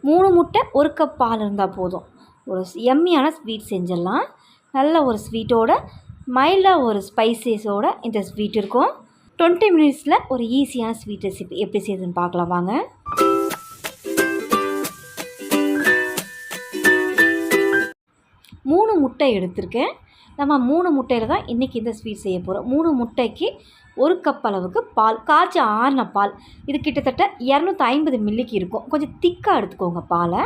3 முட்டை 1 கப் பால் இருந்தால் போதும். ஒரு எம்மியான ஸ்வீட் செஞ்சிடலாம். நல்ல ஒரு ஸ்வீட்டோட மைல்டாக ஒரு ஸ்பைசஸோட இந்த ஸ்வீட் இருக்கும். 20 மினிட்ஸில் ஒரு ஈஸியான ஸ்வீட் ரெசிபி எப்படி செய்யுதுன்னு பார்க்கலாம் வாங்க. 3 முட்டை எடுத்திருக்கேன். நம்ம 3 முட்டையில் தான் இன்றைக்கி இந்த ஸ்வீட் செய்ய போகிறோம். 3 முட்டைக்கு 1 கப் அளவுக்கு பால், காய்ச்சி ஆறின பால். இது கிட்டத்தட்ட 250 மில்லிக்கு இருக்கும். கொஞ்சம் திக்காக எடுத்துக்கோங்க பாலை.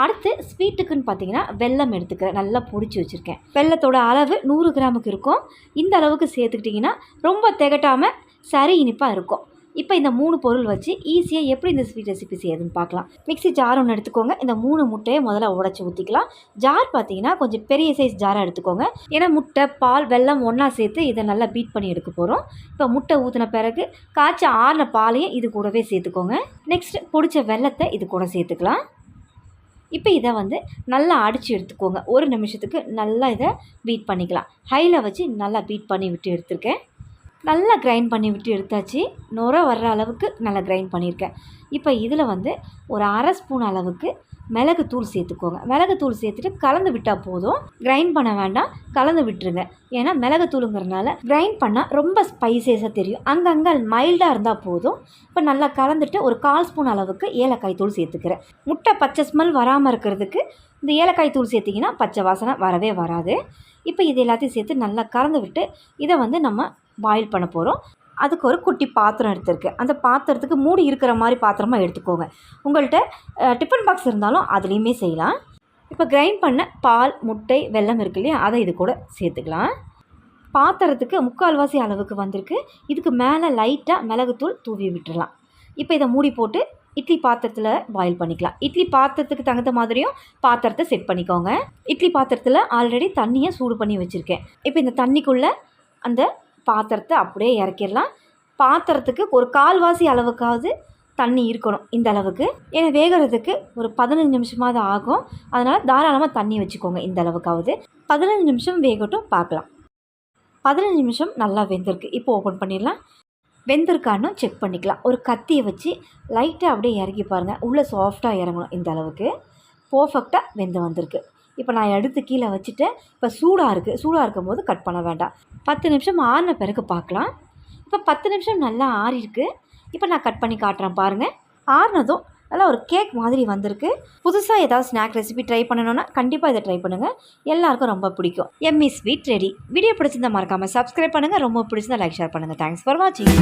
அடுத்து ஸ்வீட்டுக்குன்னு பார்த்தீங்கன்னா வெல்லம் எடுத்துக்கிறேன். நல்லா பொடிச்சு வச்சுருக்கேன். வெல்லத்தோட அளவு 100 கிராமுக்கு இருக்கும். இந்த அளவுக்கு சேர்த்துக்கிட்டிங்கன்னா ரொம்ப திகட்டாமல் சரி இனிப்பாக இருக்கும். இப்போ இந்த 3 பொருள் வச்சு ஈஸியாக எப்படி இந்த ஸ்வீட் ரெசிபி செய்யுதுன்னு பார்க்கலாம். மிக்ஸி ஜார் ஒன்று எடுத்துக்கோங்க. இந்த 3 முட்டையை முதல்ல உடச்சி ஊற்றிக்கலாம். ஜார் பார்த்தீங்கன்னா கொஞ்சம் பெரிய சைஸ் ஜாராக எடுத்துக்கோங்க. ஏன்னா முட்டை, பால், வெல்லம் ஒன்றா சேர்த்து இதை நல்லா பீட் பண்ணி எடுக்க போகிறோம். இப்போ முட்டை ஊற்றின பிறகு காய்ச்சி ஆறின பாலையும் இது கூடவே சேர்த்துக்கோங்க. நெக்ஸ்ட் பொடிச்ச வெல்லத்தை இது கூட சேர்த்துக்கலாம். இப்போ இதை நல்லா அடித்து எடுத்துக்கோங்க. 1 நிமிஷத்துக்கு நல்லா இதை பீட் பண்ணிக்கலாம். ஹையில் வச்சு நல்லா பீட் பண்ணி விட்டு எடுத்துருக்கேன். நல்லா கிரைண்ட் பண்ணி விட்டு எடுத்தாச்சு. நுரை வர்ற அளவுக்கு நல்லா கிரைண்ட் பண்ணியிருக்கேன். இப்போ இதில் ஒரு அரை ஸ்பூன் அளவுக்கு மிளகுத்தூள் சேர்த்துக்கோங்க. மிளகுத்தூள் சேர்த்துட்டு கலந்து விட்டால் போதும். கிரைண்ட் பண்ண வேண்டாம், கலந்து விட்டுருங்க. ஏன்னா மிளகுத்தூளுங்கிறனால கிரைண்ட் பண்ணால் ரொம்ப ஸ்பைசஸாக தெரியும். அங்கங்கே மைல்டாக இருந்தால் போதும். இப்போ நல்லா கலந்துட்டு ஒரு 1/4 ஸ்பூன் அளவுக்கு ஏலக்காய் தூள் சேர்த்துக்கிறேன். முட்டை பச்சை ஸ்மெல் வராமல் இருக்கிறதுக்கு இந்த ஏலக்காய் தூள் சேர்த்திங்கன்னா பச்சை வாசனை வரவே வராது. இப்போ இது எல்லாத்தையும் சேர்த்து நல்லா கலந்து விட்டு இதை நம்ம பாயில் பண்ண போகிறோம். அதுக்கு ஒரு குட்டி பாத்திரம் எடுத்துருக்கு. அந்த பாத்திரத்துக்கு மூடி இருக்கிற மாதிரி பாத்திரமாக எடுத்துக்கோங்க. உங்கள்கிட்ட டிஃபன் பாக்ஸ் இருந்தாலும் அதுலேயுமே செய்யலாம். இப்போ கிரைண்ட் பண்ண பால், முட்டை, வெல்லம் இருக்கு இல்லையா, அதை இது கூட சேர்த்துக்கலாம். பாத்திரத்துக்கு 3/4 அளவுக்கு வந்திருக்கு. இதுக்கு மேலே லைட்டாக மிளகுத்தூள் தூவி விட்டுடலாம். இப்போ இதை மூடி போட்டு இட்லி பாத்திரத்தில் பாயில் பண்ணிக்கலாம். இட்லி பாத்திரத்துக்கு தகுந்த மாதிரியும் பாத்திரத்தை செட் பண்ணிக்கோங்க. இட்லி பாத்திரத்தில் ஆல்ரெடி தண்ணியை சூடு பண்ணி வச்சுருக்கேன். இப்போ இந்த தண்ணிக்குள்ளே அந்த பாத்திரத்தை அப்படியே இறக்கிடலாம். பாத்திரத்துக்கு ஒரு 1/4 அளவுக்காவது தண்ணி இருக்கணும். இந்த அளவுக்கு ஏன்னா வேகிறதுக்கு ஒரு 15 நிமிஷமாவது ஆகும். அதனால் தாராளமாக தண்ணி வச்சுக்கோங்க. இந்த அளவுக்காவது 15 நிமிஷம் வேகட்டும், பார்க்கலாம். 15 நிமிஷம் நல்லா வெந்திருக்கு. இப்போ ஓப்பன் பண்ணிடலாம். வெந்திருக்கான்னு செக் பண்ணிக்கலாம். ஒரு கத்தியை வச்சு லைட்டாக அப்படியே இறக்கி பாருங்கள். உள்ளே சாஃப்டாக இறங்கணும். இந்த அளவுக்கு பர்ஃபெக்டாக வெந்து வந்திருக்கு. இப்போ நான் எடுத்து கீழே வச்சுட்டு இப்போ சூடாக இருக்கும் போது கட் பண்ண வேண்டாம். 10 நிமிஷம் ஆறின பிறகு பார்க்கலாம். இப்போ 10 நிமிஷம் நல்லா ஆறிருக்கு. இப்போ நான் கட் பண்ணி காட்டுறேன் பாருங்கள். ஆறினதும் நல்லா ஒரு கேக் மாதிரி வந்திருக்கு. புதுசாக ஏதாவது ஸ்நாக் ரெசிபி ட்ரை பண்ணணுன்னா கண்டிப்பாக இதை ட்ரை பண்ணுங்கள். எல்லாருக்கும் ரொம்ப பிடிக்கும். Emmy sweet ready. வீடியோ பிடிச்சிருந்தா மறக்காமல் சப்ஸ்கிரைப் பண்ணுங்கள். ரொம்ப பிடிச்சிருந்தா லைக், ஷேர் பண்ணுங்கள். தேங்க்ஸ் ஃபார் வாட்சிங்.